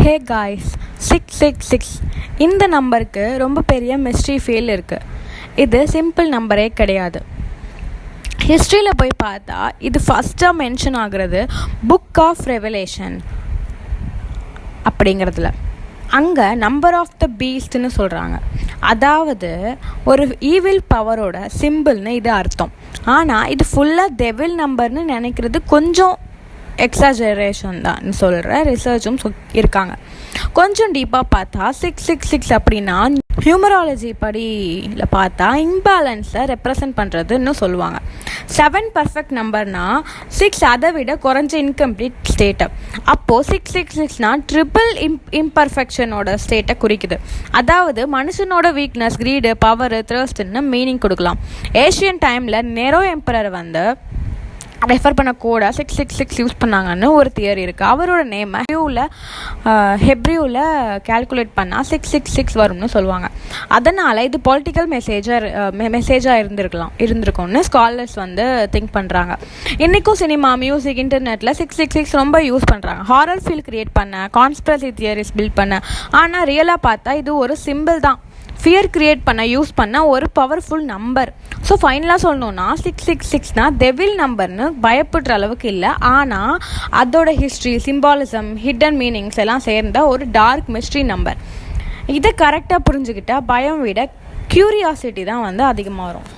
Hey guys, 666 இந்த நம்பருக்கு ரொம்ப பெரிய மிஸ்ட்ரி ஃபீல் இருக்குது. இது சிம்பிள் நம்பரே கிடையாது. ஹிஸ்ட்ரியில் போய் பார்த்தா இது ஃபஸ்ட்டாக மென்ஷன் ஆகிறது புக் ஆஃப் ரெவலேஷன் அப்படிங்கிறதுல. அங்கே நம்பர் ஆஃப் த பீஸ்ட்னு சொல்கிறாங்க. அதாவது ஒரு ஈவில் பவரோட சிம்பிள்னு இது அர்த்தம். ஆனால் இது ஃபுல்லாக டெவில் நம்பர்னு நினைக்கிறது கொஞ்சம் எக்ஸாஜரேஷன் தான் சொல்கிற ரிசர்ச்சும் இருக்காங்க. கொஞ்சம் டீப்பாக பார்த்தா 666 அப்படின்னா நியூமராலஜி படியில் பார்த்தா இம்பேலன்ஸை ரெப்ரசன்ட் பண்ணுறதுன்னு சொல்லுவாங்க. 7 பர்ஃபெக்ட் நம்பர்னால் 6 அதை விட குறைஞ்ச இன்கம்ப்ளீட் ஸ்டேட்டை. அப்போது 666 ட்ரிபிள் இம்பர்ஃபெக்ஷனோட ஸ்டேட்டை குறிக்குது. அதாவது மனுஷனோட வீக்னஸ், கிரீடு, பவர், த்ரஸ்ட்னு மீனிங் கொடுக்கலாம். ஏஷியன் டைமில் நெரோ எம்பரர் ரெஃபர் பண்ண கூட 666 யூஸ் பண்ணாங்கன்னு ஒரு தியரி இருக்குது. அவரோட நேமை ஹெப்ரியூவில் கேல்குலேட் பண்ணால் 666 வரும்னு சொல்லுவாங்க. அதனால் இது பொலிட்டிக்கல் மெசேஜாக இருந்திருக்கும்னு ஸ்காலர்ஸ் திங்க் பண்ணுறாங்க. இன்றைக்கும் சினிமா, மியூசிக், இன்டர்நெட்டில் 666 ரொம்ப யூஸ் பண்ணுறாங்க. ஹாரர் ஃபீல் க்ரியேட் பண்ண, கான்ஸ்பிரசி தியரிஸ் பில்ட் பண்ண. ஆனால் ரியலாக பார்த்தா இது ஒரு சிம்பிள் தான். ஃபியர் க்ரியேட் பண்ண யூஸ் பண்ண ஒரு பவர்ஃபுல் நம்பர். ஸோ ஃபைனலாக சொல்லணுன்னா 666 டெவில் நம்பர்னு பயப்படுற அளவுக்கு இல்லை. ஆனால் அதோட ஹிஸ்ட்ரி, சிம்பாலிசம், ஹிடன் மீனிங்ஸ் எல்லாம் சேர்ந்த ஒரு டார்க் மிஸ்ட்ரி நம்பர். இதை கரெக்டாக புரிஞ்சுக்கிட்டால் பயம் விட க்யூரியாசிட்டி தான் அதிகமாக வரும்.